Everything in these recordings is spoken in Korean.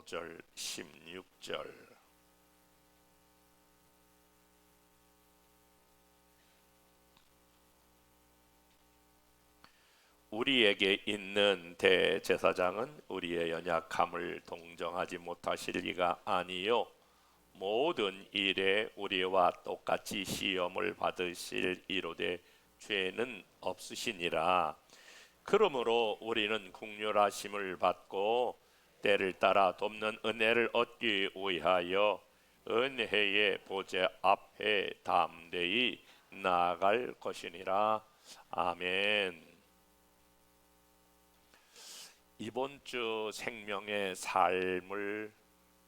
15절 16절. 우리에게 있는 대제사장은 우리의 연약함을 동정하지 못하실 리가 아니요 모든 일에 우리와 똑같이 시험을 받으실 이로되 죄는 없으시니라. 그러므로 우리는 긍휼하심을 받고 때를 따라 돕는 은혜를 얻기 위하여 은혜의 보좌 앞에 담대히 나아갈 것이니라. 아멘. 이번 주 생명의 삶을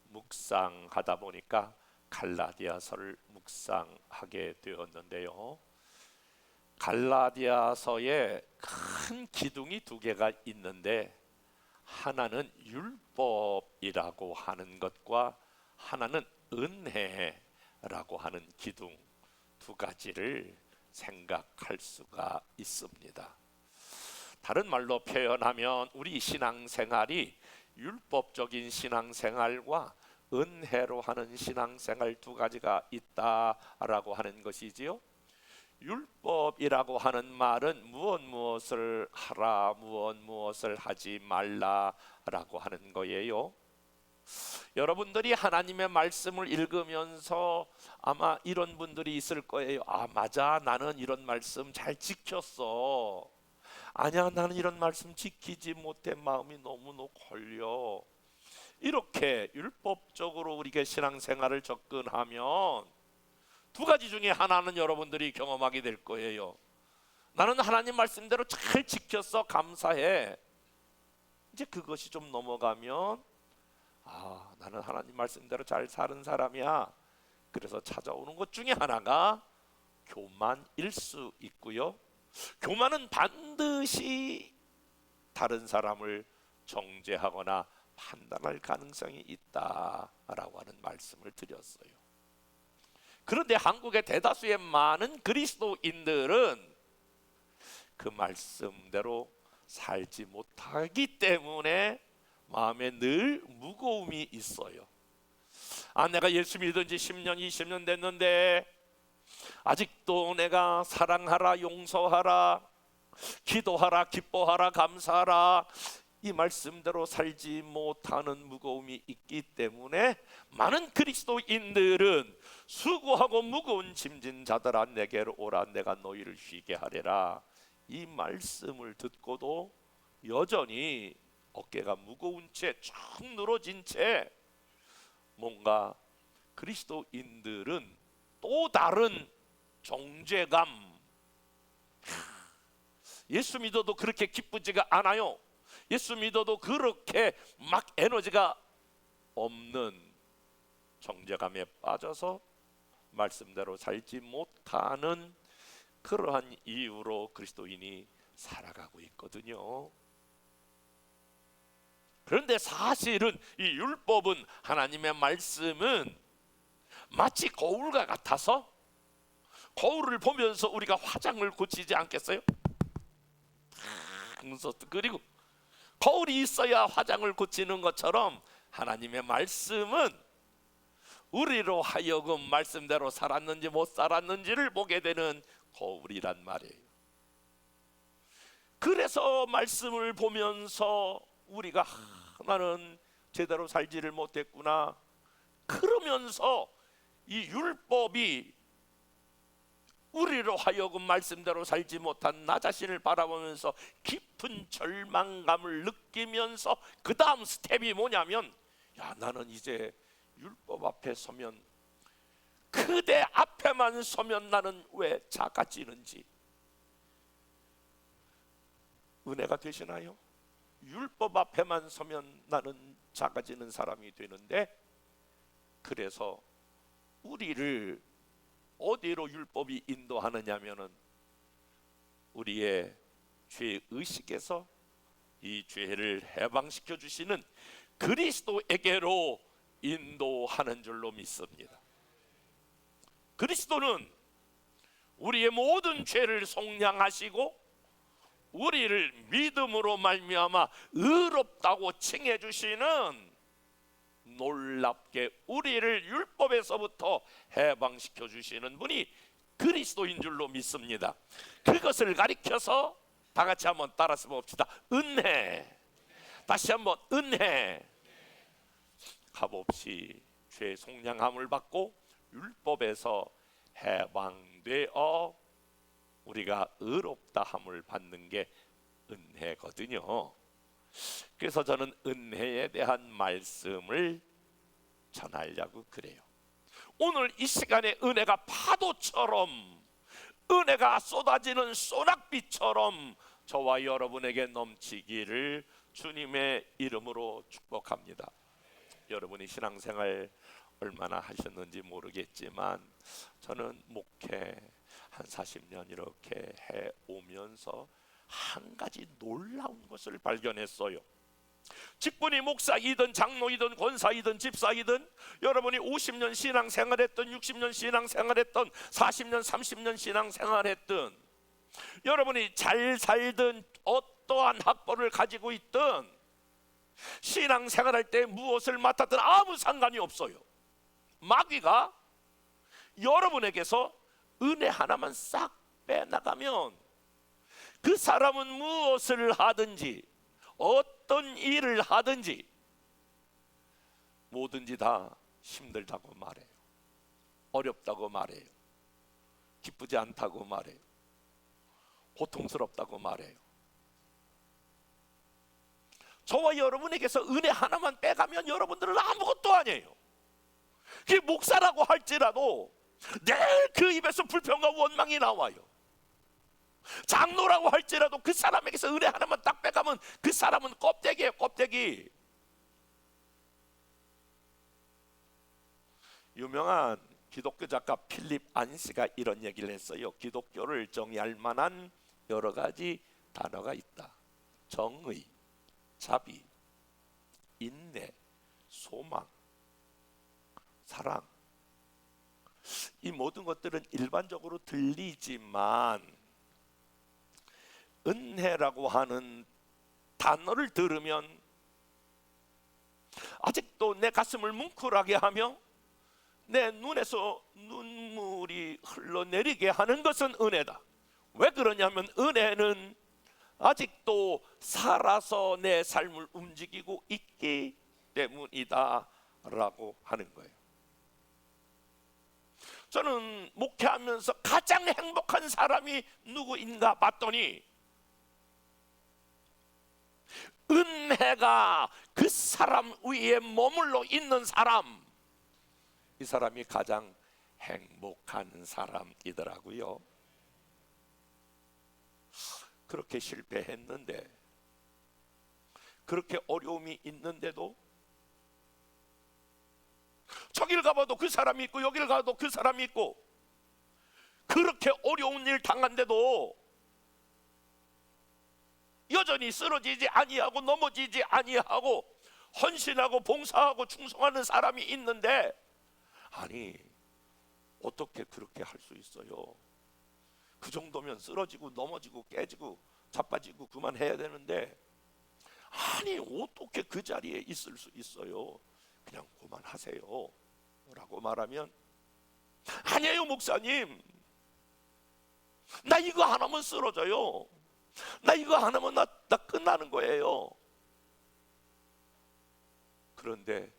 묵상하다 보니까 갈라디아서를 묵상하게 되었는데요. 갈라디아서에 큰 기둥이 두 개가 있는데 하나는 율법이라고 하는 것과 하나는 은혜라고 하는 기둥 두 가지를 생각할 수가 있습니다. 다른 말로 표현하면 우리 신앙생활이 율법적인 신앙생활과 은혜로 하는 신앙생활 두 가지가 있다라고 하는 것이지요. 율법이라고 하는 말은 무엇을 하라 무엇을 하지 말라라고 하는 거예요. 여러분들이 하나님의 말씀을 읽으면서 아마 이런 분들이 있을 거예요. 아, 맞아, 나는 이런 말씀 잘 지켰어. 아니야, 나는 이런 말씀 지키지 못해 마음이 너무너무 걸려. 이렇게 율법적으로 우리가 신앙생활을 접근하면 두 가지 중에 하나는 여러분들이 경험하게 될 거예요. 나는 하나님 말씀대로 잘 지켰어, 감사해. 이제 그것이 좀 넘어가면 아, 나는 하나님 말씀대로 잘 사는 사람이야. 그래서 찾아오는 것 중에 하나가 교만일 수 있고요. 교만은 반드시 다른 사람을 정죄하거나 판단할 가능성이 있다라고 하는 말씀을 드렸어요. 그런데 한국의 대다수의 많은 그리스도인들은 그 말씀대로 살지 못하기 때문에 마음에 늘 무거움이 있어요. 아, 내가 예수 믿은 지 10년 20년 됐는데 아직도 내가 사랑하라 용서하라 기도하라 기뻐하라 감사하라 이 말씀대로 살지 못하는 무거움이 있기 때문에 많은 그리스도인들은 수고하고 무거운 짐진 자들아 내게로 오라 내가 너희를 쉬게 하리라 이 말씀을 듣고도 여전히 어깨가 무거운 채 쭉 늘어진 채 뭔가 그리스도인들은 또 다른 정죄감, 예수 믿어도 그렇게 기쁘지가 않아요. 예수 믿어도 그렇게 막 에너지가 없는 정죄감에 빠져서 말씀대로 살지 못하는 그러한 이유로 그리스도인이 살아가고 있거든요. 그런데 사실은 이 율법은 하나님의 말씀은 마치 거울과 같아서 거울을 보면서 우리가 화장을 고치지 않겠어요? 그리고 거울이 있어야 화장을 고치는 것처럼 하나님의 말씀은 우리로 하여금 말씀대로 살았는지 못 살았는지를 보게 되는 거울이란 말이에요. 그래서 말씀을 보면서 우리가 나는 제대로 살지를 못했구나 그러면서 이 율법이 우리로 하여금 말씀대로 살지 못한 나 자신을 바라보면서 깊은 절망감을 느끼면서 그 다음 스텝이 뭐냐면 야, 나는 이제 율법 앞에 서면 그대 앞에만 서면 나는 왜 작아지는지 은혜가 되시나요? 율법 앞에만 서면 나는 작아지는 사람이 되는데 그래서 우리를 어디로 율법이 인도하느냐면은 우리의 죄의식에서 이 죄를 해방시켜 주시는 그리스도에게로 인도하는 줄로 믿습니다. 그리스도는 우리의 모든 죄를 속량하시고 우리를 믿음으로 말미암아 의롭다고 칭해 주시는 놀랍게 우리를 율법에서부터 해방시켜 주시는 분이 그리스도인 줄로 믿습니다. 그것을 가리켜서 다 같이 한번 따라서 봅시다. 은혜. 다시 한번 은혜. 값없이 죄 속량함을 받고 율법에서 해방되어 우리가 의롭다함을 받는 게 은혜거든요. 그래서 저는 은혜에 대한 말씀을 전하려고 그래요. 오늘 이 시간에 은혜가 파도처럼, 은혜가 쏟아지는 소낙비처럼 저와 여러분에게 넘치기를 주님의 이름으로 축복합니다. 여러분이 신앙생활 얼마나 하셨는지 모르겠지만 저는 목회 한 40년 이렇게 해오면서 한 가지 놀라운 것을 발견했어요. 직분이 목사이든 장로이든 권사이든 집사이든 여러분이 50년 신앙생활했던 60년 신앙생활했던 40년 30년 신앙생활했던 여러분이 잘 살든 어떠한 학벌을 가지고 있든 신앙생활할 때 무엇을 맡았든 아무 상관이 없어요. 마귀가 여러분에게서 은혜 하나만 싹 빼나가면 그 사람은 무엇을 하든지 어떤 일을 하든지 뭐든지 다 힘들다고 말해요. 어렵다고 말해요. 기쁘지 않다고 말해요. 고통스럽다고 말해요. 저와 여러분에게서 은혜 하나만 빼가면 여러분들은 아무것도 아니에요. 그 목사라고 할지라도 늘 그 입에서 불평과 원망이 나와요. 장로라고 할지라도 그 사람에게서 은혜 하나만 딱 빼가면 그 사람은 껍데기예요, 껍데기. 유명한 기독교 작가 필립 안시가 이런 얘기를 했어요. 기독교를 정의할 만한 여러 가지 단어가 있다. 정의, 자비, 인내, 소망, 사랑. 이 모든 것들은 일반적으로 들리지만 은혜라고 하는 단어를 들으면 아직도 내 가슴을 뭉클하게 하며 내 눈에서 눈물이 흘러내리게 하는 것은 은혜다. 왜 그러냐면 은혜는 아직도 살아서 내 삶을 움직이고 있기 때문이다 라고 하는 거예요. 저는 목회하면서 가장 행복한 사람이 누구인가 봤더니 은혜가 그 사람 위에 머물러 있는 사람, 이 사람이 가장 행복한 사람이더라고요. 그렇게 실패했는데, 그렇게 어려움이 있는데도 저길 가봐도 그 사람이 있고 여길 가도 그 사람이 있고 그렇게 어려운 일 당한데도 여전히 쓰러지지 아니하고 넘어지지 아니하고 헌신하고 봉사하고 충성하는 사람이 있는데, 아니 어떻게 그렇게 할 수 있어요? 그 정도면 쓰러지고 넘어지고 깨지고 자빠지고 그만해야 되는데, 아니 어떻게 그 자리에 있을 수 있어요? 그냥 그만하세요 라고 말하면, 아니에요 목사님, 나 이거 하나면 쓰러져요, 나 이거 하나면 나 끝나는 거예요. 그런데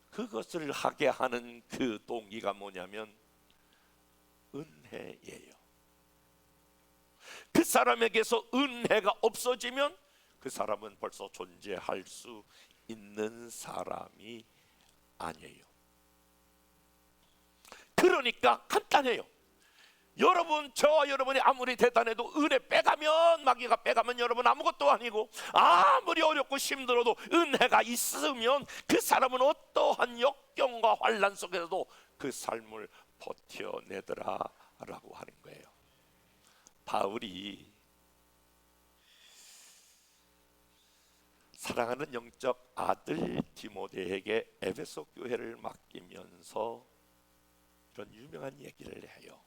그것을 하게 하는 그 동기가 뭐냐면 은혜예요. 그 사람에게서 은혜가 없어지면 그 사람은 벌써 존재할 수 있는 사람이 아니에요. 그러니까 간단해요. 여러분, 저와 여러분이 아무리 대단해도 은혜 빼가면, 마귀가 빼가면 여러분 아무것도 아니고, 아무리 어렵고 힘들어도 은혜가 있으면 그 사람은 어떠한 역경과 환난 속에서도 그 삶을 버텨내더라 라고 하는 거예요. 바울이 사랑하는 영적 아들 디모데에게 에베소 교회를 맡기면서 이런 유명한 얘기를 해요.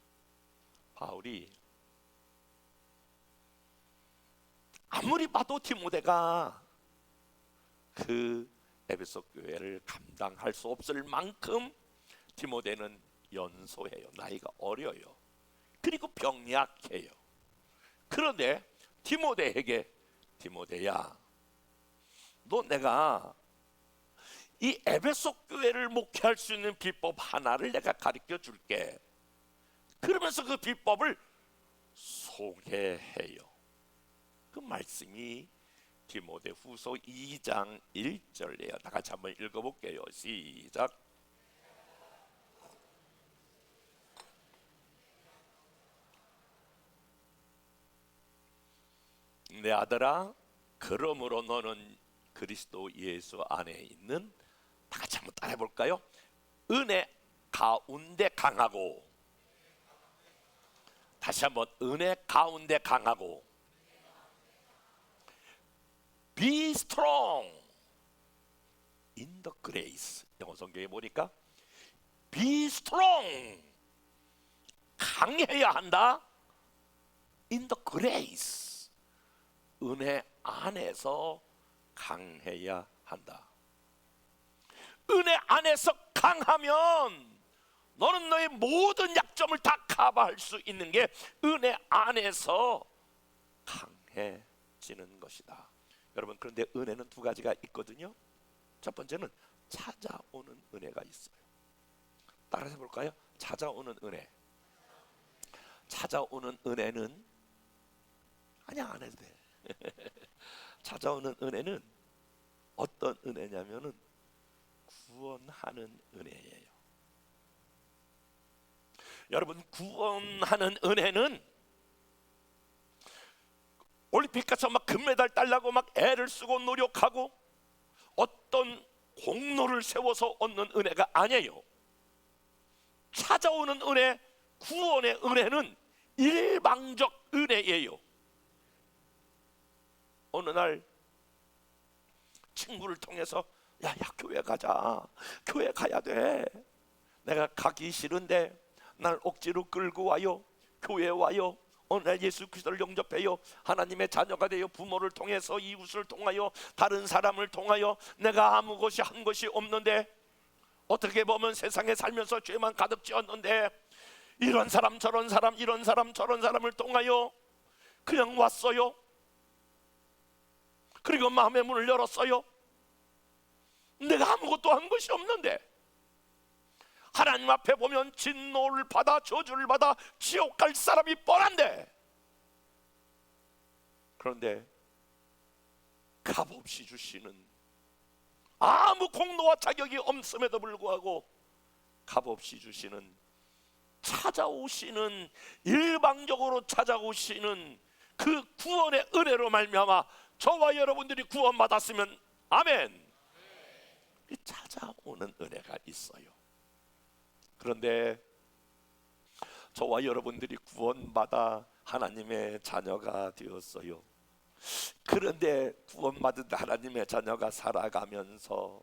바울이 아무리 봐도 디모데가 그 에베소 교회를 감당할 수 없을 만큼 디모데는 연소해요. 나이가 어려요. 그리고 병약해요. 그런데 디모데에게, 디모데야, 너 내가 이 에베소 교회를 목회할 수 있는 비법 하나를 내가 가르쳐 줄게. 그러면서 그 비법을 소개해요. 그 말씀이 디모데 후서 2장 1절이에요. 다 같이 한번 읽어볼게요. 시작. 내 아들아, 그러므로 너는 그리스도 예수 안에 있는, 다 같이 한번 따라해 볼까요? 은혜 가운데 강하고, 다시 한번 은혜 가운데 강하고, Be strong in the grace. 영어 성경에 보니까 Be strong, 강해야 한다. In the grace, 은혜 안에서 강해야 한다. 은혜 안에서 강하면 너는 너의 모든 약점을 다 커버할 수 있는 게 은혜 안에서 강해지는 것이다. 여러분, 그런데 은혜는 두 가지가 있거든요. 첫 번째는 찾아오는 은혜가 있어요. 따라해 볼까요? 찾아오는 은혜. 찾아오는 은혜는, 아니야 안 해도 돼. 찾아오는 은혜는 어떤 은혜냐면은 구원하는 은혜예요. 여러분, 구원하는 은혜는 올림픽 가서 막 금메달 따려고 막 애를 쓰고 노력하고 어떤 공로를 세워서 얻는 은혜가 아니에요. 찾아오는 은혜, 구원의 은혜는 일방적 은혜예요. 어느 날 친구를 통해서 야 교회 가자, 교회 가야 돼. 내가 가기 싫은데 날 억지로 끌고 와요. 교회 와요. 어느 날 예수 그리스도를 영접해요. 하나님의 자녀가 되어 부모를 통해서, 이웃을 통하여, 다른 사람을 통하여 내가 아무 것이 한 것이 없는데, 어떻게 보면 세상에 살면서 죄만 가득 지었는데, 이런 사람 저런 사람, 이런 사람 저런 사람을 통하여 그냥 왔어요. 그리고 마음의 문을 열었어요. 내가 아무것도 한 것이 없는데, 하나님 앞에 보면 진노를 받아 저주를 받아 지옥 갈 사람이 뻔한데, 그런데 값없이 주시는, 아무 공로와 자격이 없음에도 불구하고 값없이 주시는, 찾아오시는, 일방적으로 찾아오시는 그 구원의 은혜로 말미암아 저와 여러분들이 구원받았으면 아멘. 찾아오는 은혜가 있어요. 그런데 저와 여러분들이 구원받아 하나님의 자녀가 되었어요. 그런데 구원받은 하나님의 자녀가 살아가면서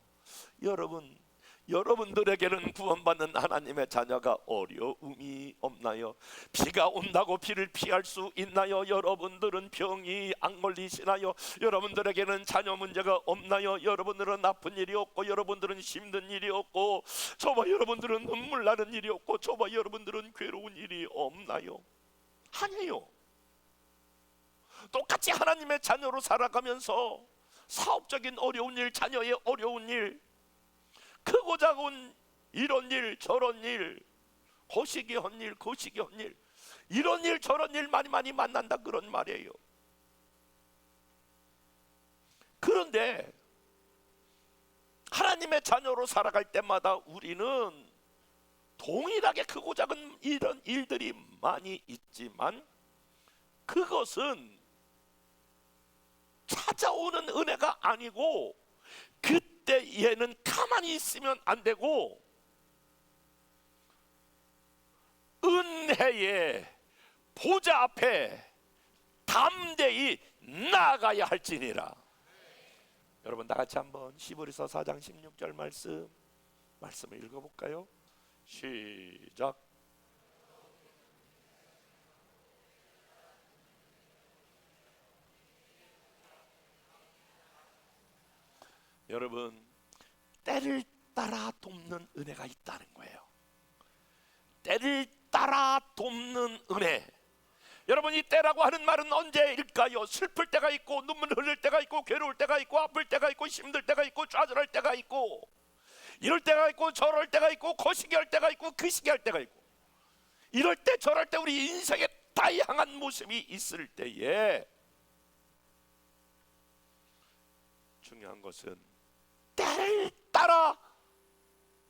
여러분들에게는 구원받는 하나님의 자녀가 어려움이 없나요? 비가 온다고 비를 피할 수 있나요? 여러분들은 병이 안 걸리시나요? 여러분들에게는 자녀 문제가 없나요? 여러분들은 나쁜 일이 없고, 여러분들은 힘든 일이 없고, 저와 여러분들은 눈물 나는 일이 없고, 저와 여러분들은 괴로운 일이 없나요? 아니에요. 똑같이 하나님의 자녀로 살아가면서 사업적인 어려운 일, 자녀의 어려운 일, 크고 작은 이런 일 저런 일, 거시기한 일 거시기한 일, 이런 일 저런 일 많이 만난다, 그런 말이에요. 그런데 하나님의 자녀로 살아갈 때마다 우리는 동일하게 크고 작은 이런 일들이 많이 있지만, 그것은 찾아오는 은혜가 아니고, 그때 얘는 가만히 있으면 안 되고 은혜의 보좌 앞에 담대히 나아가야 할지니라. 여러분, 다 같이 한번 히브리서 4장 16절 말씀을 읽어볼까요? 시작. 여러분, 때를 따라 돕는 은혜가 있다는 거예요. 때를 따라 돕는 은혜. 여러분, 이 때라고 하는 말은 언제일까요? 슬플 때가 있고, 눈물 흘릴 때가 있고, 괴로울 때가 있고, 아플 때가 있고, 힘들 때가 있고, 좌절할 때가 있고, 이럴 때가 있고, 저럴 때가 있고, 거시기 할 때가 있고, 그시기 할 때가 있고, 이럴 때 저럴 때 우리 인생에 다양한 모습이 있을 때에 중요한 것은 때를 따라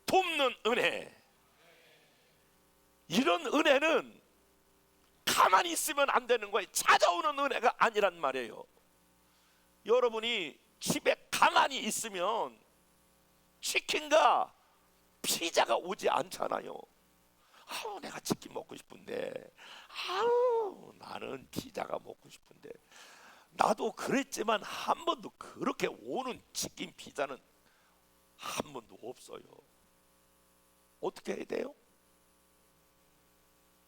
돕는 은혜. 이런 은혜는 가만히 있으면 안 되는 거예요. 찾아오는 은혜가 아니란 말이에요. 여러분이 집에 가만히 있으면 치킨과 피자가 오지 않잖아요. 아우, 내가 치킨 먹고 싶은데, 아우, 나는 피자가 먹고 싶은데. 나도 그랬지만 한 번도 그렇게 오는 치킨 피자는 한 번도 없어요. 어떻게 해야 돼요?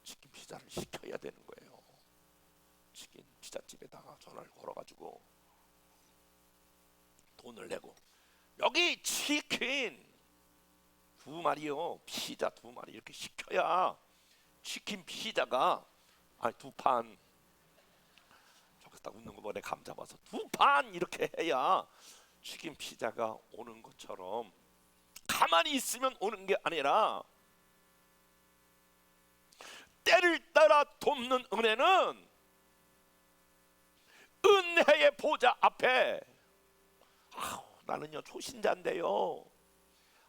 치킨 피자를 시켜야 되는 거예요. 치킨 피자집에다가 전화를 걸어가지고 돈을 내고, 여기 치킨 2마리요, 피자 2마리 이렇게 시켜야 치킨 피자가, 아니 2판, 저거 딱 웃는 거 보네, 감 잡아서 2판 이렇게 해야 치킨 피자가 오는 것처럼, 가만히 있으면 오는 게 아니라 때를 따라 돕는 은혜는 은혜의 보좌 앞에, 아우, 나는요 초신자인데요,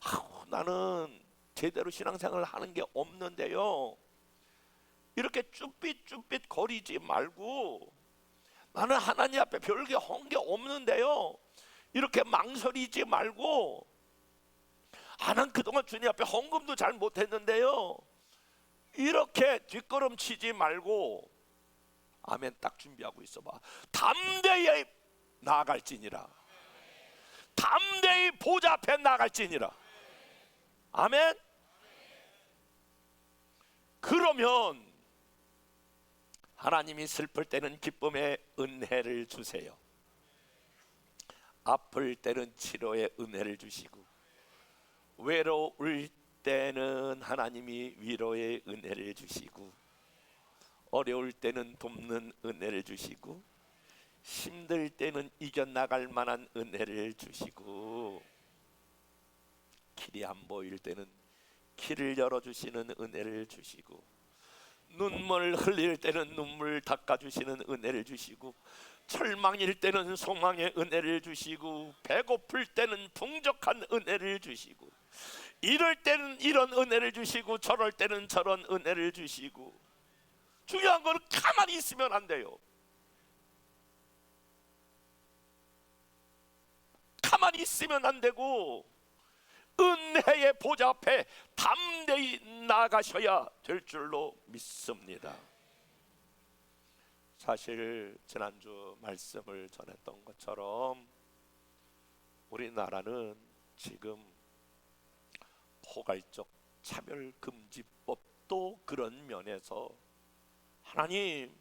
아우, 나는 제대로 신앙생활을 하는 게 없는데요, 이렇게 쭈삣쭈삣 거리지 말고, 나는 하나님 앞에 별게 한 게 없는데요, 이렇게 망설이지 말고, 난 그동안 주님 앞에 헌금도 잘 못했는데요, 이렇게 뒷걸음치지 말고, 아멘, 딱 준비하고 있어봐. 담대히 나아갈지니라. 담대히 보좌 앞에 나아갈지니라. 아멘. 그러면 하나님이 슬플 때는 기쁨의 은혜를 주세요. 아플 때는 치료의 은혜를 주시고, 외로울 때는 하나님이 위로의 은혜를 주시고, 어려울 때는 돕는 은혜를 주시고, 힘들 때는 이겨나갈 만한 은혜를 주시고, 길이 안 보일 때는 길을 열어주시는 은혜를 주시고, 눈물 흘릴 때는 눈물 닦아주시는 은혜를 주시고, 절망일 때는 소망의 은혜를 주시고, 배고플 때는 풍족한 은혜를 주시고, 이럴 때는 이런 은혜를 주시고, 저럴 때는 저런 은혜를 주시고. 중요한 건 가만히 있으면 안 돼요. 가만히 있으면 안 되고, 은혜의 보좌 앞에 담대히 나가셔야 될 줄로 믿습니다. 사실 지난주 말씀을 전했던 것처럼 우리나라는 지금 포괄적 차별금지법도 그런 면에서, 하나님,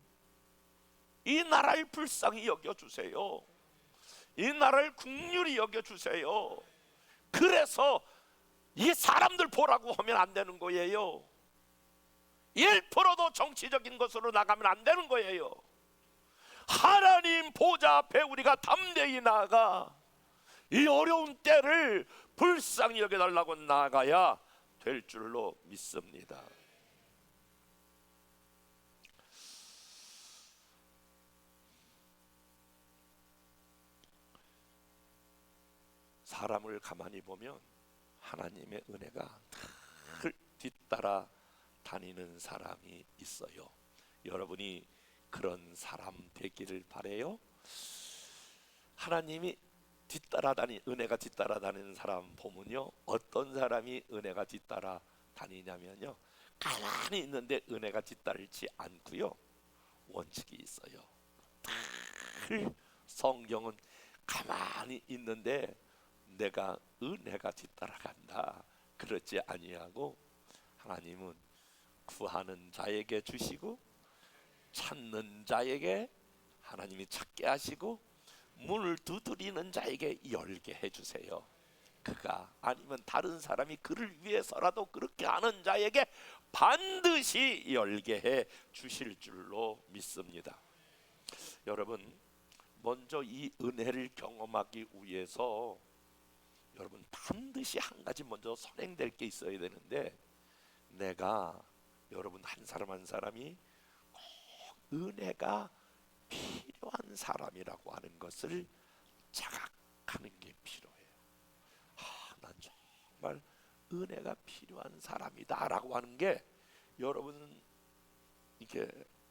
이 나라를 불쌍히 여겨주세요. 이 나라를 긍휼히 여겨주세요. 그래서 이 사람들 보라고 하면 안 되는 거예요. 1%도 정치적인 것으로 나가면 안 되는 거예요. 하나님 보좌 앞에 우리가 담대히 나아가 이 어려운 때를 불쌍히 여겨달라고 나아가야 될 줄로 믿습니다. 사람을 가만히 보면 하나님의 은혜가 늘 뒤따라 다니는 사람이 있어요. 여러분이 그런 사람 되기를 바래요. 하나님이 은혜가 뒤따라 다니는 사람 보면요, 어떤 사람이 은혜가 뒤따라 다니냐면요, 가만히 있는데 은혜가 뒤따르지 않고요, 원칙이 있어요. 늘 성경은 가만히 있는데 내가 은혜가 뒤따라간다 그렇지 아니하고, 하나님은 구하는 자에게 주시고, 찾는 자에게 하나님이 찾게 하시고, 문을 두드리는 자에게 열게 해주세요. 그가 아니면 다른 사람이 그를 위해서라도 그렇게 하는 자에게 반드시 열게 해 주실 줄로 믿습니다. 여러분, 먼저 이 은혜를 경험하기 위해서 여러분 반드시 한 가지 먼저 선행될 게 있어야 되는데, 내가 여러분 한 사람 한 사람이 꼭 은혜가 필요한 사람이라고 하는 것을 자각하는 게 필요해요. 난 정말 은혜가 필요한 사람이다라고 하는 게 여러분 이게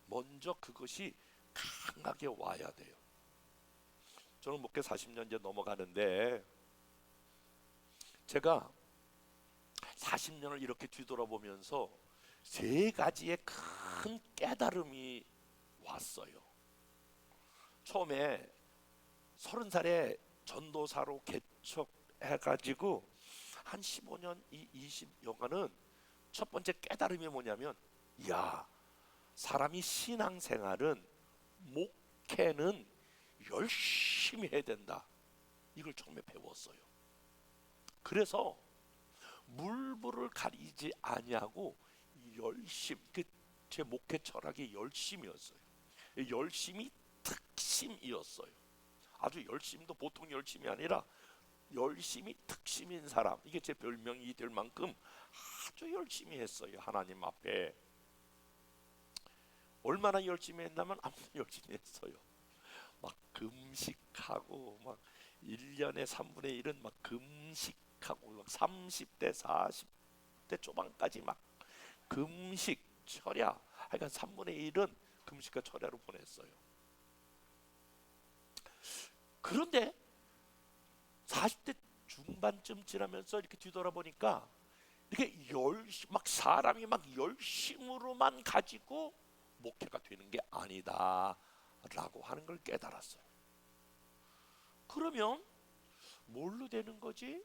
먼저 그것이 강하게 와야 돼요. 저는 목회 40년 이제 넘어가는데, 제가 40년을 이렇게 뒤돌아보면서 세 가지의 큰 깨달음이 왔어요. 처음에 30살에 전도사로 개척해가지고 한 15년, 20여간은 첫 번째 깨달음이 뭐냐면, 야, 사람이 신앙생활은, 목회는 열심히 해야 된다. 이걸 처음에 배웠어요. 그래서 물불을 가리지 아니하고 열심, 제 목회 철학이 열심이었어요. 열심이 특심이었어요. 아주 열심도 보통 열심이 아니라 열심이 특심인 사람, 이게 제 별명이 될 만큼 아주 열심히 했어요. 하나님 앞에. 얼마나 열심히 했냐면 아무튼 열심히 했어요. 막 금식하고, 막 1년에 3분의 1은 막 금식하고, 막 30대 40대 초반까지 막 금식 철야, 하여간 3분의 1은 금식과 철야로 보냈어요. 그런데 40대 중반쯤 지나면서 이렇게 뒤돌아보니까 이렇게 막 사람이 막 열심으로만 가지고 목회가 되는 게 아니다 라고 하는 걸 깨달았어요. 그러면 뭘로 되는 거지?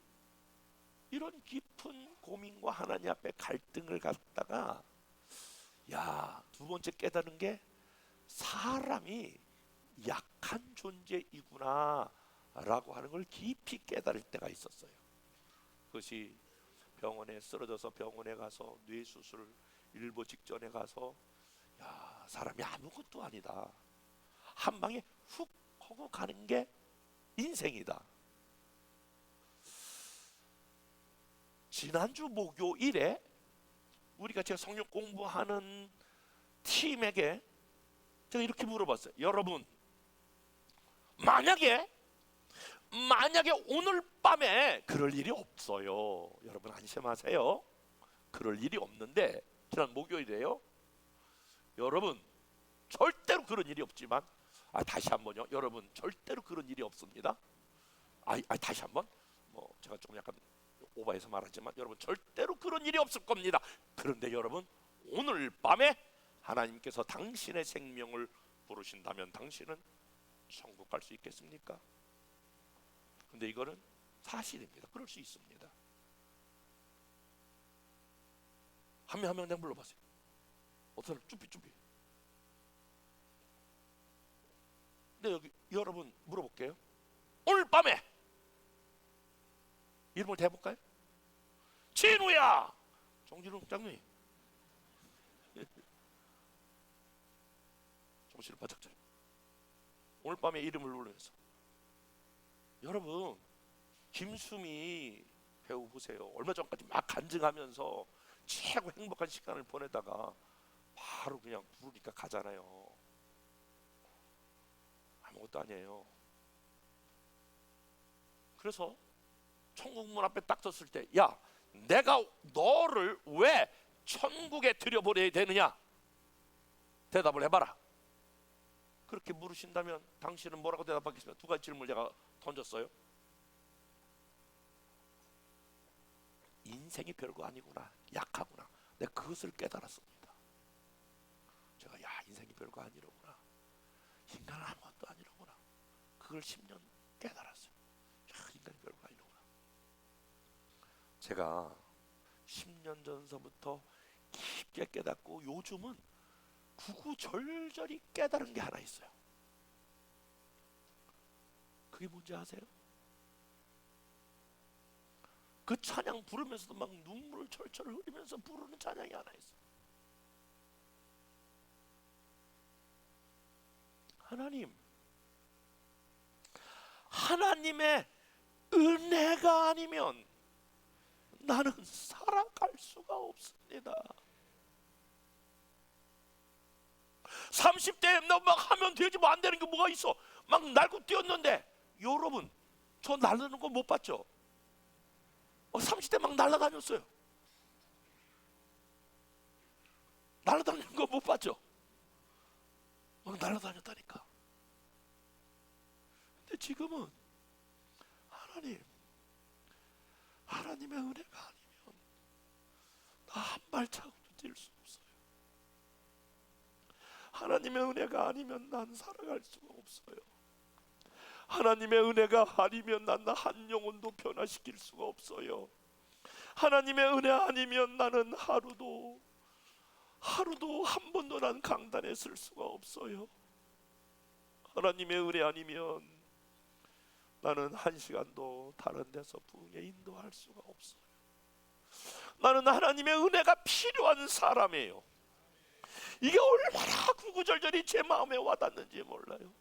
이런 깊은 고민과 하나님 앞에 갈등을 갖다가, 두 번째 깨달은 게 사람이 약한 존재이구나 라고 하는 걸 깊이 깨달을 때가 있었어요. 그것이 병원에 쓰러져서 병원에 가서 뇌수술 일보 직전에 가서, 사람이 아무것도 아니다, 한 방에 훅 하고 가는 게 인생이다. 지난주 목요일에 우리가 제가 성경 공부하는 팀에게 제가 이렇게 물어봤어요. 여러분, 만약에 오늘 밤에 그럴 일이 없어요. 여러분 안심하세요. 그럴 일이 없는데, 지난 목요일이에요. 여러분 절대로 그런 일이 없지만, 다시 한번요. 여러분 절대로 그런 일이 없습니다. 다시 한번, 제가 좀 약간 오버해서 말하지만, 여러분 절대로 그런 일이 없을 겁니다. 그런데 여러분, 오늘 밤에 하나님께서 당신의 생명을 부르신다면 당신은 천국 갈 수 있겠습니까? 근데 이거는 사실입니다. 그럴 수 있습니다. 한 명 내가 불러봤어요. 어떤 사람 쭈삐. 근데 여기 여러분 물어볼게요. 오늘 밤에 이름을 대볼까요? 진우야. 정진우 장로님. 정신을 바짝 차려. 오늘 밤에 이름을 누르면서, 여러분 김수미 배우 보세요. 얼마 전까지 막 간증하면서 최고 행복한 시간을 보내다가 바로 그냥 부르니까 가잖아요. 아무것도 아니에요. 그래서 천국 문 앞에 딱 섰을 때, 내가 너를 왜 천국에 들여보내야 되느냐? 대답을 해봐라. 그렇게 물으신다면 당신은 뭐라고 대답하겠습니까? 두 가지 질문을 제가 던졌어요. 인생이 별거 아니구나, 약하구나. 내가 그것을 깨달았습니다. 제가 인생이 별거 아니로구나, 인간은 아무것도 아니로구나, 그걸 10년 깨달았어요. 인간이 별거 아니로구나. 제가 10년 전서부터 깊게 깨닫고, 요즘은 구구절절히 깨달은 게 하나 있어요. 그게 뭔지 아세요? 그 찬양 부르면서도 막 눈물을 철철 흘리면서 부르는 찬양이 하나 있어. 하나님의 은혜가 아니면 나는 살아갈 수가 없습니다. 30대에 너 막 하면 되지 뭐 안 되는 게 뭐가 있어. 막 날고 뛰었는데, 여러분 저 날르는 거 못 봤죠? 30대 막 날아다녔어요. 날아다니는 거 못 봤죠? 막 날아다녔다니까. 근데 지금은 하나님의 은혜가 아니면 나 한 발자국도 뛸 수 없어요. 하나님의 은혜가 아니면 난 살아갈 수가 없어요. 하나님의 은혜가 아니면 난 한 영혼도 변화시킬 수가 없어요. 하나님의 은혜 아니면 나는 하루도 한 번도 난 강단에 설 수가 없어요. 하나님의 은혜 아니면 나는 한 시간도 다른 데서 부흥에 인도할 수가 없어요. 나는 하나님의 은혜가 필요한 사람이에요. 이게 얼마나 구구절절히 제 마음에 와닿는지 몰라요.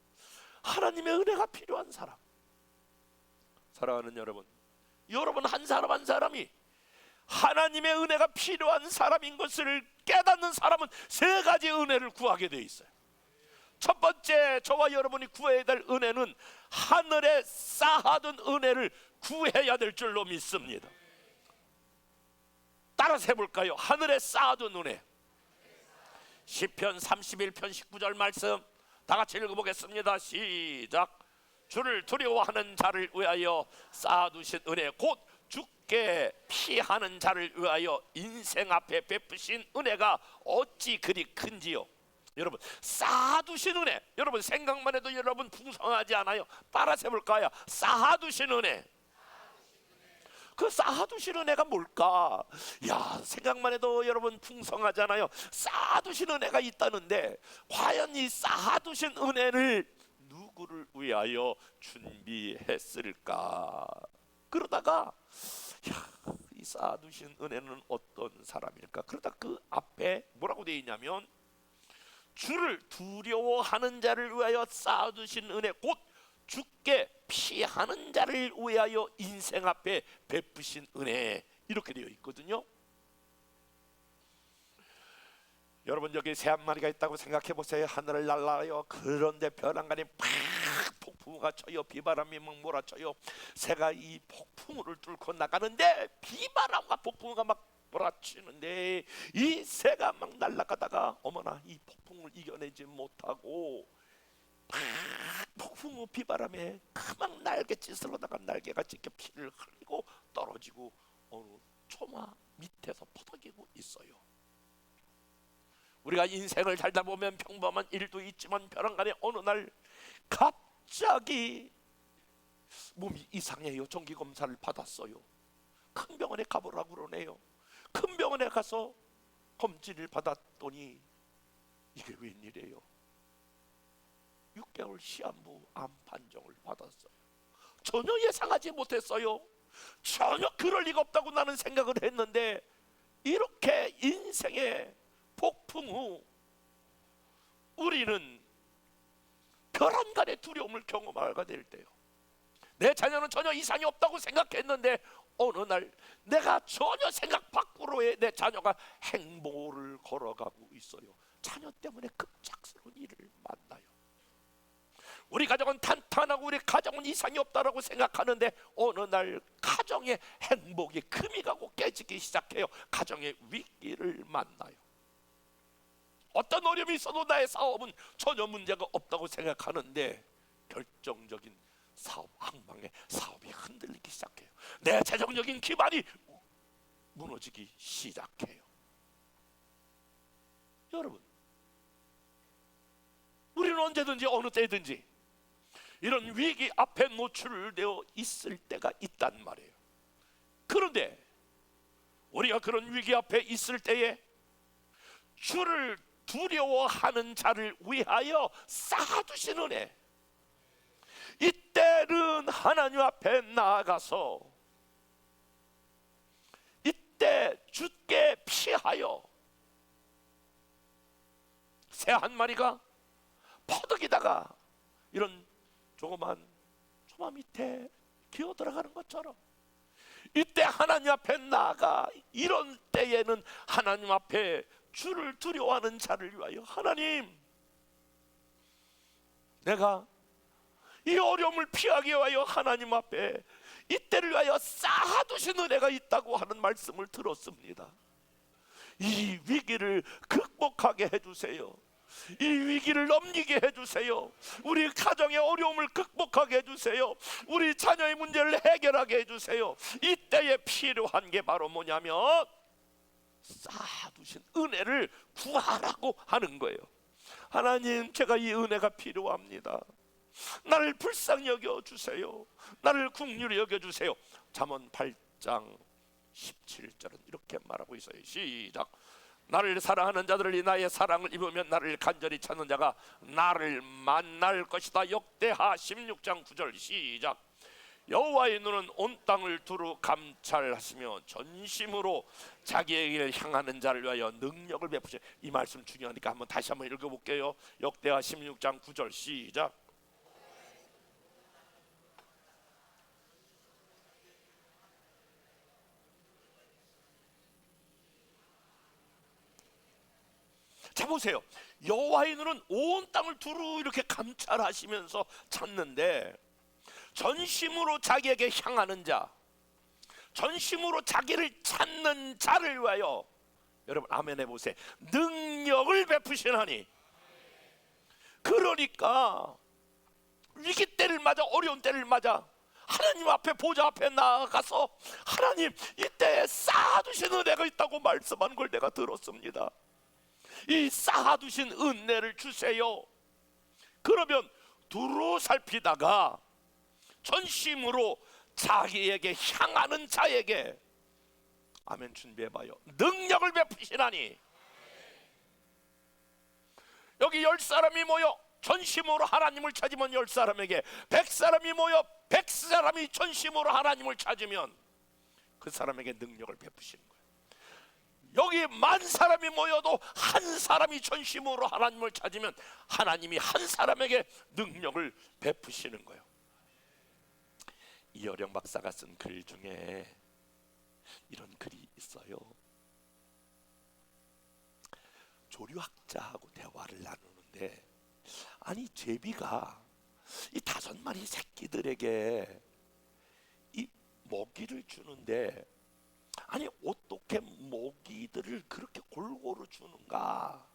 하나님의 은혜가 필요한 사람. 사랑하는 여러분, 한 사람 한 사람이 하나님의 은혜가 필요한 사람인 것을 깨닫는 사람은 세 가지 은혜를 구하게 되어 있어요. 첫 번째, 저와 여러분이 구해야 될 은혜는 하늘에 쌓아둔 은혜를 구해야 될 줄로 믿습니다. 따라서 해볼까요? 하늘에 쌓아둔 은혜. 시편 31편 19절 말씀 다 같이 읽어보겠습니다. 시작. 주를 두려워하는 자를 위하여 쌓아두신 은혜, 곧 주께 피하는 자를 위하여 인생 앞에 베푸신 은혜가 어찌 그리 큰지요. 여러분, 쌓아두신 은혜, 여러분 생각만 해도 여러분 풍성하지 않아요? 따라서 해볼까요? 쌓아두신 은혜. 그 쌓아두신 은혜가 뭘까? 야, 생각만 해도 여러분 풍성하잖아요. 쌓아두신 은혜가 있다는데, 과연 이 쌓아두신 은혜를 누구를 위하여 준비했을까? 그러다가 이 쌓아두신 은혜는 어떤 사람일까? 그러다 그 앞에 뭐라고 되어 있냐면, 주를 두려워하는 자를 위하여 쌓아두신 은혜, 곧 주께 피하는 자를 위하여 인생 앞에 베푸신 은혜, 이렇게 되어 있거든요. 여러분, 여기 새 한 마리가 있다고 생각해 보세요. 하늘을 날아요. 그런데 벼랑간에 팍 폭풍우가 쳐요. 비바람이 막 몰아쳐요. 새가 이 폭풍우를 뚫고 나가는데, 비바람과 폭풍우가 막 몰아치는데 이 새가 막 날아가다가 어머나 이 폭풍을 이겨내지 못하고 폭풍우 비바람에 막 날갯짓으로다가 날개가 찢겨 피를 흘리고 떨어지고 어느 초마 밑에서 퍼덕이고 있어요. 우리가 인생을 살다 보면 평범한 일도 있지만 벼랑간에 어느 날 갑자기 몸이 이상해요. 정기검사를 받았어요. 큰 병원에 가보라고 그러네요. 큰 병원에 가서 검진을 받았더니 이게 웬일이에요? 6개월 시한부 암 판정을 받았어요. 전혀 예상하지 못했어요. 전혀 그럴 리가 없다고 나는 생각을 했는데, 이렇게 인생의 폭풍 후 우리는 벼랑간의 두려움을 경험하게 될 때요, 내 자녀는 전혀 이상이 없다고 생각했는데 어느 날 내가 전혀 생각 밖으로의 내 자녀가 행보를 걸어가고 있어요. 자녀 때문에 급작스러운 일을 만나요. 우리 가정은 탄탄하고 우리 가정은 이상이 없다라고 생각하는데 어느 날 가정의 행복이 금이 가고 깨지기 시작해요. 가정의 위기를 만나요. 어떤 어려움이 있어도 나의 사업은 전혀 문제가 없다고 생각하는데 결정적인 사업 항방에 사업이 흔들리기 시작해요. 내 재정적인 기반이 무너지기 시작해요. 여러분, 우리는 언제든지 어느 때든지 이런 위기 앞에 노출되어 있을 때가 있단 말이에요. 그런데 우리가 그런 위기 앞에 있을 때에 주를 두려워하는 자를 위하여 쌓아두신 은혜, 이때는 하나님 앞에 나아가서 새 한 마리가 퍼득이다가 이런 조그만 초마 밑에 기어 들어가는 것처럼, 이때 하나님 앞에 나아가, 이런 때에는 하나님 앞에 주를 두려워하는 자를 위하여, 하나님, 내가 이 어려움을 피하기 위하여 하나님 앞에 이때를 위하여 쌓아두신 은혜가 있다고 하는 말씀을 들었습니다. 이 위기를 극복하게 해주세요. 이 위기를 넘기게 해주세요. 우리 가정의 어려움을 극복하게 해주세요. 우리 자녀의 문제를 해결하게 해주세요. 이때에 필요한 게 바로 뭐냐면 쌓아두신 은혜를 구하라고 하는 거예요. 하나님, 제가 이 은혜가 필요합니다. 나를 불쌍히 여겨주세요. 나를 긍휼히 여겨주세요. 잠언 8장 17절은 이렇게 말하고 있어요. 시작. 나를 사랑하는 자들이 나의 사랑을 입으면 나를 간절히 찾는 자가 나를 만날 것이다. 역대하 16장 9절 시작. 여호와의 눈은 온 땅을 두루 감찰하시며 전심으로 자기에게 향하는 자를 위하여 능력을 베푸시오. 이 말씀 중요하니까 다시 한번 읽어볼게요. 역대하 16장 9절 시작. 자 보세요. 여호와의 눈은 온 땅을 두루 이렇게 감찰하시면서 찾는데, 전심으로 자기에게 향하는 자, 전심으로 자기를 찾는 자를 위하여, 여러분 아멘 해보세요. 능력을 베푸시나니. 그러니까 위기 때를 맞아, 어려운 때를 맞아 하나님 앞에, 보좌 앞에 나아가서 하나님, 이때에 쌓아두신 은혜가 있다고 말씀하는 걸 내가 들었습니다. 이 쌓아두신 은혜를 주세요. 그러면 두루 살피다가 전심으로 자기에게 향하는 자에게, 아멘 준비해봐요, 능력을 베푸시나니. 여기 10사람이 모여 전심으로 하나님을 찾으면 10사람에게, 100사람이 모여 100사람이 전심으로 하나님을 찾으면 그 사람에게 능력을 베푸시는 거예요. 여기 10,000사람이 모여도 한 사람이 전심으로 하나님을 찾으면 하나님이 한 사람에게 능력을 베푸시는 거예요. 이어령 박사가 쓴 글 중에 이런 글이 있어요. 조류학자하고 대화를 나누는데, 아니 제비가 이 5마리 새끼들에게 이 먹이를 주는데, 아니 어떻게 먹이들을 그렇게 골고루 주는가,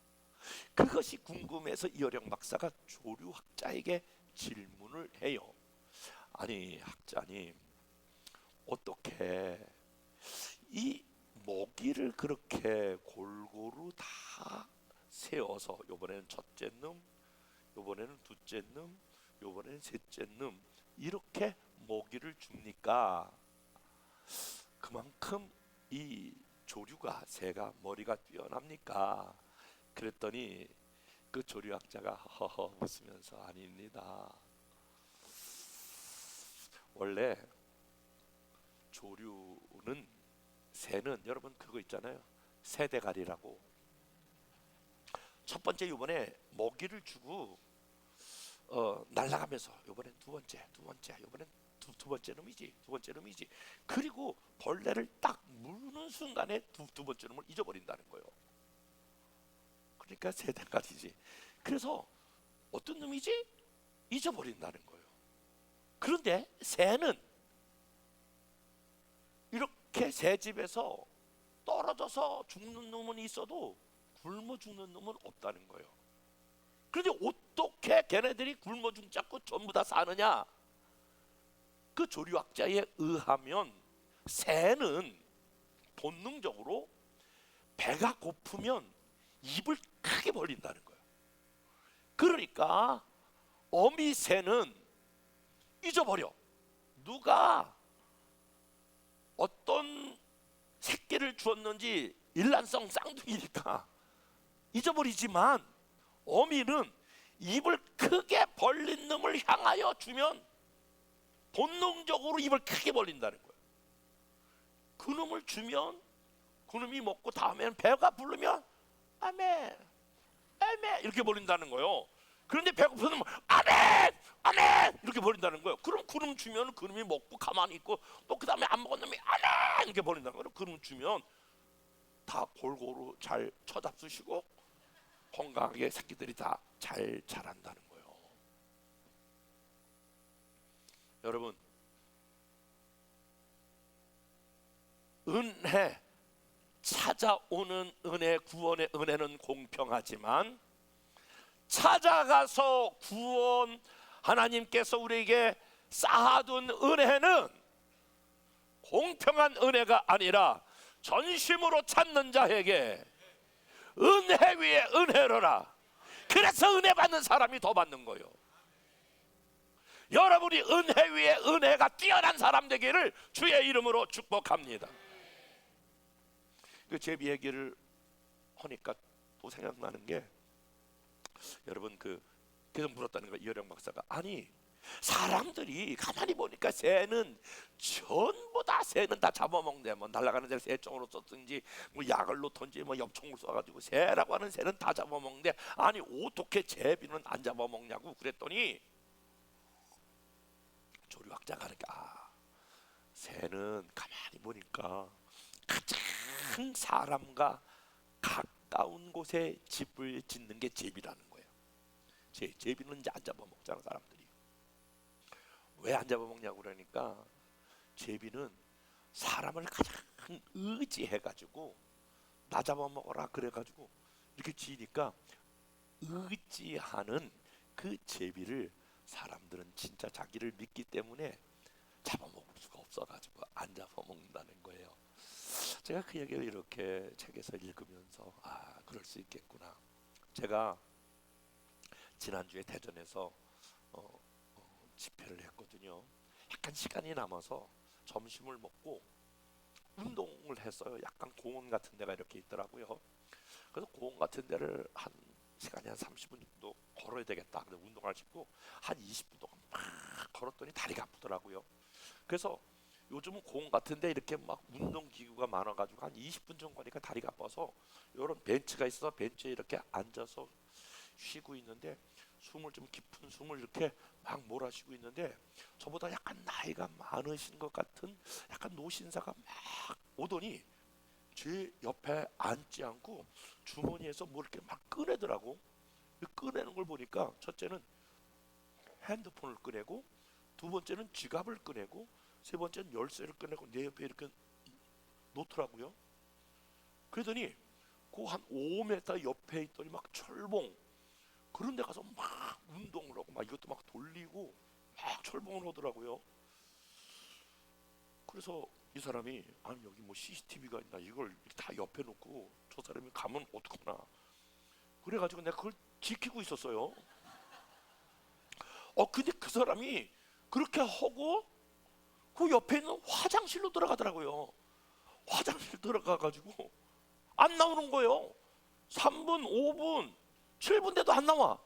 그것이 궁금해서 이어령 박사가 조류학자에게 질문을 해요. 아니 학자님, 어떻게 이 먹이를 그렇게 골고루 다 세워서, 요번에는 첫째 놈, 요번에는 둘째 놈, 요번에는 셋째 놈, 이렇게 먹이를 줍니까? 그만큼 이 조류가, 새가 머리가 뛰어납니까? 그랬더니 그 조류학자가 허허 웃으면서, 아닙니다. 원래 조류는, 새는 여러분 그거 있잖아요, 새대가리라고. 첫 번째 요번에 먹이를 주고 날아가면서, 요번엔 두 번째, 요번엔 두 번째 놈이지. 그리고 벌레를 딱 무는 순간에 두 번째 놈을 잊어버린다는 거예요. 그러니까 새대가리지. 그래서 어떤 놈이지? 잊어버린다는 거예요. 그런데 새는 이렇게 새집에서 떨어져서 죽는 놈은 있어도 굶어 죽는 놈은 없다는 거예요. 그런데 어떻게 걔네들이 굶어 죽지 않고 전부 다 사느냐? 그 조류학자에 의하면 새는 본능적으로 배가 고프면 입을 크게 벌린다는 거예요. 그러니까 어미 새는 잊어버려. 누가 어떤 새끼를 주었는지 일란성 쌍둥이니까 잊어버리지만, 어미는 입을 크게 벌린 놈을 향하여 주면 본능적으로 입을 크게 벌린다는 거예요. 그 놈을 주면 그 놈이 먹고 다음에는 배가 부르면 아멘, 매매 이렇게 버린다는 거예요. 그런데 배고프면 아멘 아멘 이렇게 버린다는 거예요. 그럼 그름 주면 그름이 먹고 가만히 있고, 또 그 다음에 안 먹은 놈이 아멘 이렇게 버린다는 거예요. 그름 주면 다 골고루 잘 쳐잡수시고 건강하게 새끼들이 다 잘 자란다는 거예요. 여러분, 은혜, 찾아오는 은혜, 구원의 은혜는 공평하지만 찾아가서 구원, 하나님께서 우리에게 쌓아둔 은혜는 공평한 은혜가 아니라 전심으로 찾는 자에게 은혜 위에 은혜로라. 그래서 은혜 받는 사람이 더 받는 거예요. 여러분이 은혜 위에 은혜가 뛰어난 사람 되기를 주의 이름으로 축복합니다. 그 제비 얘기를 하니까 또 생각나는 게, 여러분 계속 물었다는 거예요. 이어령 박사가. 아니, 사람들이 가만히 보니까 새는 전부 다 새는 다 잡아먹네. 뭐 날아가는 새를 새총으로 썼든지 뭐 약을 놓던지 뭐 엽총을 쏴가지고 새라고 하는 새는 다 잡아먹는데, 아니 어떻게 제비는 안 잡아먹냐고 그랬더니 조류학자가 하니까, 새는 가만히 보니까 가장 사람과 가까운 곳에 집을 짓는 게 제비라는 거예요. 제비는 이제 안 잡아먹잖아 사람들이. 왜 안 잡아먹냐고 그러니까, 제비는 사람을 가장 의지해가지고 나 잡아먹어라 그래가지고 이렇게 지니까, 의지하는 그 제비를 사람들은 진짜 자기를 믿기 때문에 잡아먹을 수가 없어가지고 안 잡아먹는다는 거예요. 제가 그 얘기를 이렇게 책에서 읽으면서 그럴 수 있겠구나. 제가 지난주에 대전에서 집회를 했거든요. 약간 시간이 남아서 점심을 먹고 운동을 했어요. 약간 공원 같은 데가 이렇게 있더라고요. 그래서 공원 같은 데를 한 시간이 한 30분 정도 걸어야 되겠다. 근데 운동을 싶고 한 20분 동안 막 걸었더니 다리가 아프더라고요. 그래서 요즘은 공원 같은 데 이렇게 막 운동기구가 많아가지고 한 20분 정도 가니까 다리가 아파서 이런 벤치가 있어서 벤치에 이렇게 앉아서 쉬고 있는데, 좀 깊은 숨을 이렇게 막 몰아쉬고 있는데, 저보다 약간 나이가 많으신 것 같은 약간 노신사가 막 오더니 제 옆에 앉지 않고 주머니에서 뭐 이렇게 막 꺼내더라고. 꺼내는 걸 보니까, 첫째는 핸드폰을 꺼내고, 두 번째는 지갑을 꺼내고, 세 번째는 열쇠를 꺼내고 내 옆에 이렇게 놓더라고요. 그러더니 그 한 5m 옆에 있더니 막 철봉 그런 데 가서 막 운동을 하고 막 이것도 막 돌리고 막 철봉을 하더라고요. 그래서 이 사람이, 아니 여기 뭐 CCTV가 있나, 이걸 다 옆에 놓고 저 사람이 가면 어떡하나, 그래가지고 내가 그걸 지키고 있었어요. 근데 그 사람이 그렇게 하고 그 옆에 있는 화장실로 들어가더라고요. 화장실 들어가가지고 안 나오는 거예요. 3분, 5분, 7분 돼도 안 나와.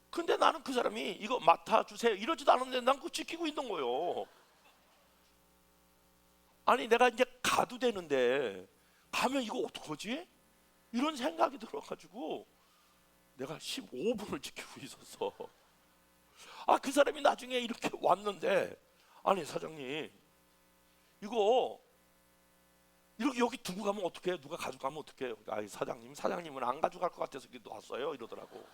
근데 나는 그 사람이 이거 맡아주세요 이러지도 않았는데 난 그거 지키고 있는 거예요. 아니 내가 이제 가도 되는데 가면 이거 어떡하지? 이런 생각이 들어가지고 내가 15분을 지키고 있었어. 그 사람이 나중에 이렇게 왔는데, 아니 사장님 이거 여기 두고 가면 어떡해요? 누가 가져가면 어떡해요? 아니 사장님은 안 가져갈 것 같아서 여기 놨어요 이러더라고.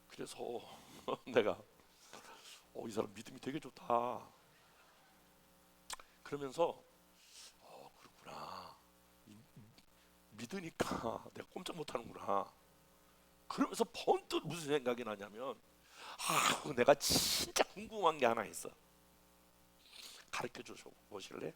그래서 내가 이 사람 믿음이 되게 좋다 그러면서 그렇구나, 믿으니까 내가 꼼짝 못하는구나 그러면서 번뜩 무슨 생각이 나냐면, 내가 진짜 궁금한 게 하나 있어. 가르쳐 줘 보실래?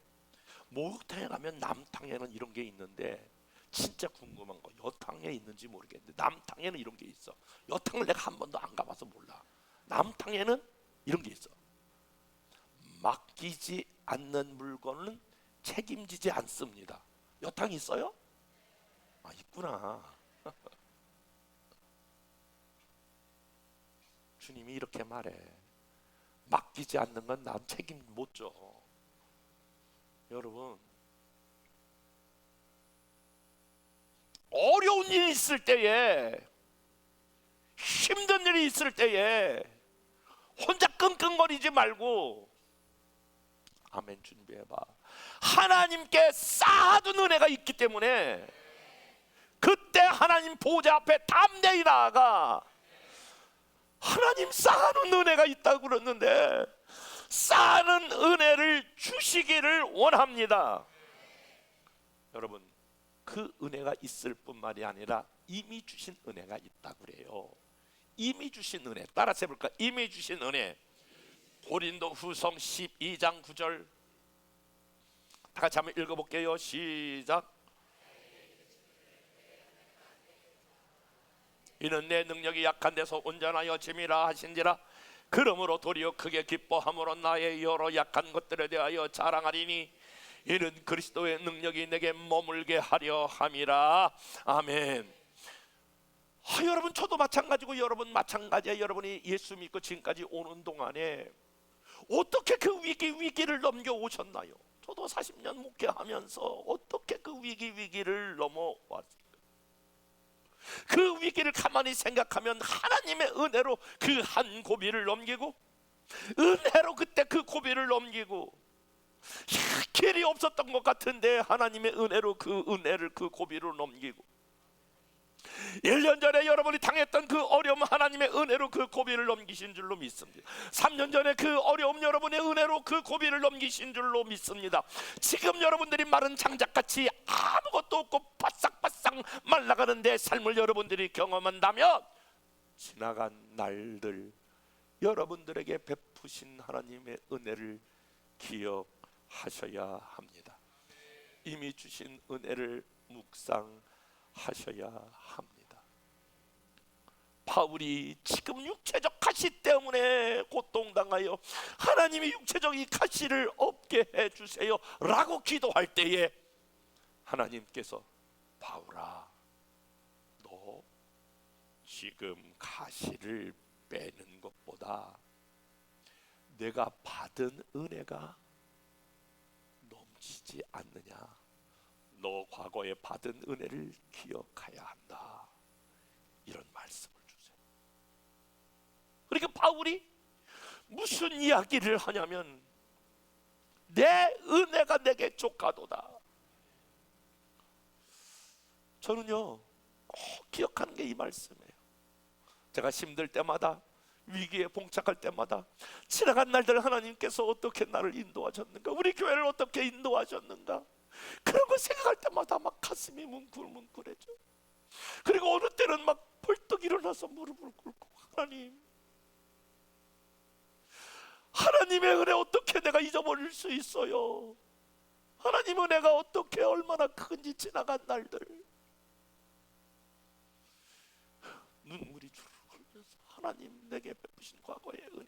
목욕탕에 가면 남탕에는 이런 게 있는데, 진짜 궁금한 거, 여탕에 있는지 모르겠는데 남탕에는 이런 게 있어. 여탕을 내가 한 번도 안 가봐서 몰라. 남탕에는 이런 게 있어. 맡기지 않는 물건은 책임지지 않습니다. 여탕이 있어요? 있구나. 주님이 이렇게 말해. 맡기지 않는 건 난 책임 못 져. 여러분, 어려운 일이 있을 때에, 힘든 일이 있을 때에 혼자 끙끙거리지 말고, 아멘, 준비해봐. 하나님께 쌓아둔 은혜가 있기 때문에 그때 하나님 보좌 앞에 담대히 나아가. 하나님 쌓아놓은 은혜가 있다고 그러는데 쌓는 은혜를 주시기를 원합니다. 여러분, 그 은혜가 있을 뿐만이 아니라 이미 주신 은혜가 있다고 그래요. 이미 주신 은혜, 따라서 해볼까? 이미 주신 은혜. 고린도후서 12장 9절 다 같이 한번 읽어볼게요. 시작. 이는 내 능력이 약한 데서 온전하여 짐이라 하신지라. 그러므로 도리어 크게 기뻐함으로 나의 여러 약한 것들에 대하여 자랑하리니 이는 그리스도의 능력이 내게 머물게 하려 함이라. 아멘. 여러분, 저도 마찬가지고 여러분 마찬가지야. 여러분이 예수 믿고 지금까지 오는 동안에 어떻게 그 위기를 넘겨오셨나요? 저도 40년 목회하면서 어떻게 그 위기를 넘어왔어요? 그 위기를 가만히 생각하면 하나님의 은혜로 그 한 고비를 넘기고, 은혜로 그때 그 고비를 넘기고, 길이 없었던 것 같은데 하나님의 은혜로 그 은혜를 그 고비로 넘기고, 1년 전에 여러분이 당했던 그 어려움 하나님의 은혜로 그 고비를 넘기신 줄로 믿습니다. 3년 전에 그 어려움 여러분의 은혜로 그 고비를 넘기신 줄로 믿습니다. 지금 여러분들이 마른 장작같이 아무것도 없고 바싹바싹 말라가는데 삶을 여러분들이 경험한다면 지나간 날들 여러분들에게 베푸신 하나님의 은혜를 기억하셔야 합니다. 이미 주신 은혜를 묵상하셔야 합니다. 바울이 지금 육체적 가시 때문에 고통당하여 하나님이 육체적 이 가시를 없게 해주세요 라고 기도할 때에 하나님께서 바울아, 너 지금 가시를 빼는 것보다 내가 받은 은혜가 넘치지 않느냐, 너 과거에 받은 은혜를 기억해야 한다, 이런 말씀을 주세요. 그러니까 바울이 무슨 이야기를 하냐면 내 은혜가 내게 족하도다. 저는요 꼭 기억하는 게 이 말씀이에요. 제가 힘들 때마다, 위기에 봉착할 때마다 지나간 날들 하나님께서 어떻게 나를 인도하셨는가, 우리 교회를 어떻게 인도하셨는가, 그런 거 생각할 때마다 막 가슴이 뭉클뭉클해져. 그리고 어느 때는 막 벌떡 일어나서 무릎을 꿇고, 하나님의 은혜 어떻게 내가 잊어버릴 수 있어요? 하나님 은혜가 어떻게 얼마나 큰지 지나간 날들 눈물이 주르르 흘려서 하나님 내게 베푸신 과거의 은혜,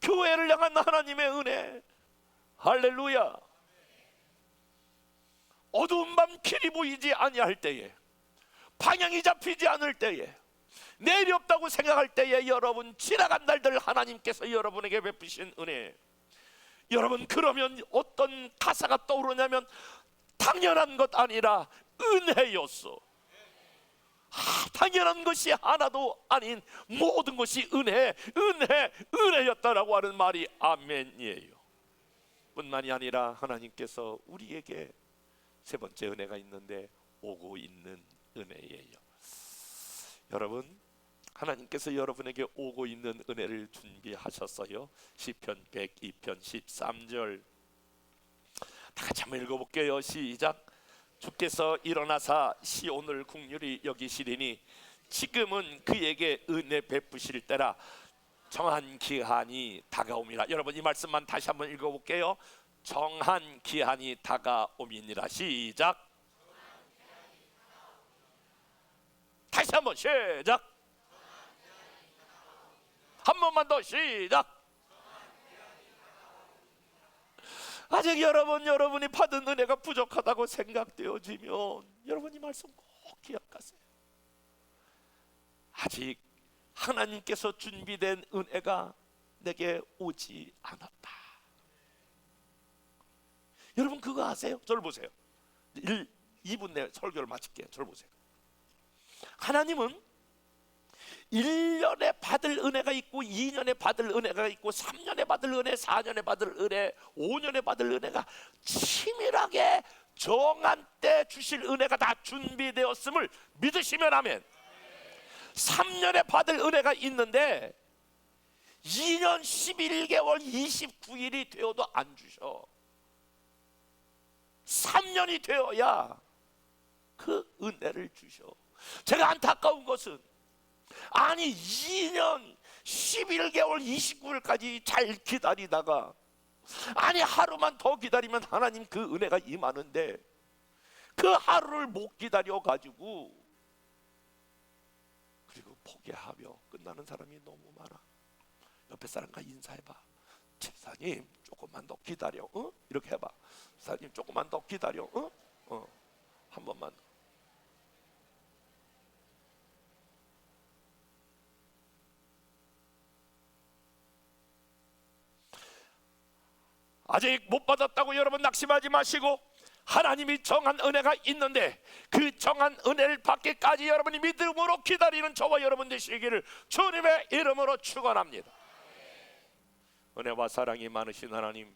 교회를 향한 하나님의 은혜, 할렐루야. 어두운 밤 길이 보이지 아니할 때에, 방향이 잡히지 않을 때에, 내일이 없다고 생각할 때에 여러분 지나간 날들 하나님께서 여러분에게 베푸신 은혜, 여러분 그러면 어떤 가사가 떠오르냐면 당연한 것 아니라 은혜였어. 당연한 것이 하나도 아닌 모든 것이 은혜였다라고 하는 말이 아멘이에요. 뿐만이 아니라 하나님께서 우리에게 세 번째 은혜가 있는데 오고 있는 은혜예요. 여러분, 하나님께서 여러분에게 오고 있는 은혜를 준비하셨어요. 시편 102편 13절 다 같이 한번 읽어볼게요. 시작. 주께서 일어나사 시온을 긍휼히 여기시리니 지금은 그에게 은혜 베푸실 때라, 정한 기한이 다가옵니다. 여러분 이 말씀만 다시 한번 읽어볼게요. 정한 기한이 다가옴이니라. 시작. 다시 한번 시작. 한 번만 더 시작. 아직 여러분이 받은 은혜가 부족하다고 생각되어지면 여러분 이 말씀 꼭 기억하세요. 아직 하나님께서 준비된 은혜가 내게 오지 않았다. 여러분 그거 아세요? 저를 보세요. 2분 내에 설교를 마칠게요. 저를 보세요. 하나님은 1년에 받을 은혜가 있고 2년에 받을 은혜가 있고 3년에 받을 은혜, 4년에 받을 은혜, 5년에 받을 은혜가 치밀하게 정한 때 주실 은혜가 다 준비되었음을 믿으시면 아멘. 3년에 받을 은혜가 있는데 2년 11개월 29일이 되어도 안 주셔. 3년이 되어야 그 은혜를 주셔. 제가 안타까운 것은 아니 2년 11개월 29일까지 잘 기다리다가 아니 하루만 더 기다리면 하나님 그 은혜가 임하는데 그 하루를 못 기다려 가지고 그리고 포기하며 끝나는 사람이 너무 많아. 옆에 사람과 인사해봐. 집사님 조금만 더 기다려. 이렇게 해봐. 집사님 조금만 더 기다려. 한 번만. 아직 못 받았다고 여러분 낙심하지 마시고 하나님이 정한 은혜가 있는데 그 정한 은혜를 받기까지 여러분이 믿음으로 기다리는 저와 여러분 되시기를 주님의 이름으로 축원합니다. 은혜와 사랑이 많으신 하나님,